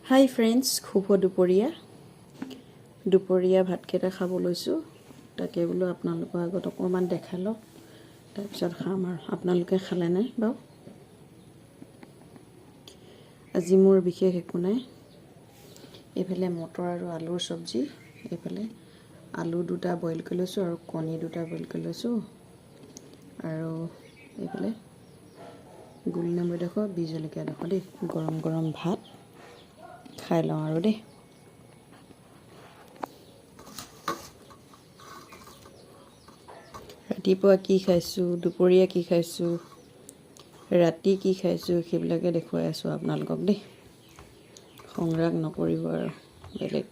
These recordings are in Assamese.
হাই ফ্ৰেণ্ডছ, শুভ দুপৰীয়া ভাতকেইটা খাব লৈছোঁ। তাকে বোলো আপোনালোকৰ আগত অকণমান দেখাই লওক, তাৰপিছত খাম আৰু। আপোনালোকে খালে নাই বাৰু? আজি মোৰ বিশেষ একো নাই। এইফালে মটৰ আৰু আলুৰ চব্জি, এইফালে আলু দুটা বইল কৰি লৈছোঁ আৰু কণী দুটা বইল কৰি লৈছোঁ, আৰু এইফালে গোল নেমু এডোখৰ, বি জলকীয়া এডোখৰ দেই। গৰম গৰম ভাত খাই লওঁ আৰু দেই। ৰাতিপুৱা কি খাইছোঁ, দুপৰীয়া কি খাইছোঁ, ৰাতি কি খাইছোঁ, সেইবিলাকে দেখুৱাই আছোঁ আপোনালোকক দেই। সংৰাগ নকৰিব আৰু। বেলেগ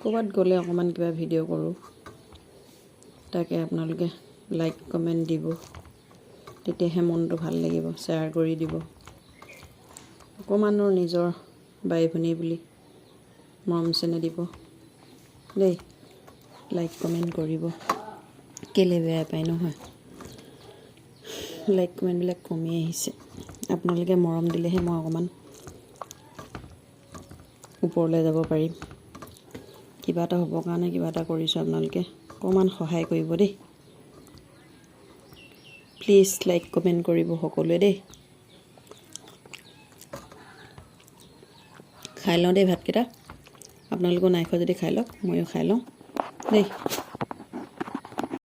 ক'ৰবাত গ'লে অকণমান কিবা ভিডিঅ' কৰোঁ, তাকে আপোনালোকে লাইক কমেণ্ট দিব, তেতিয়াহে মনটো ভাল লাগিব। শ্বেয়াৰ কৰি দিব, অকণমানৰ নিজৰ বাই ভনী বুলি মৰম চেনেহ দিব দেই। লাইক কমেণ্ট কৰিব, কেলৈ বেয়া পায় নহয়। লাইক কমেণ্টবিলাক কমি আহিছে। আপোনালোকে মৰম দিলেহে মই অকণমান ওপৰলৈ যাব পাৰিম। কিবা এটা হ'বৰ কাৰণে কিবা এটা কৰিছোঁ, আপোনালোকে অকণমান সহায় কৰিব দেই। প্লিজ লাইক কমেণ্ট কৰিব সকলোৱে দেই। খাই লওঁ দেই ভাতকেইটা। আপোনালোকেও নাই খোৱা যদি খাই লওক, ময়ো খাই লওঁ দেই।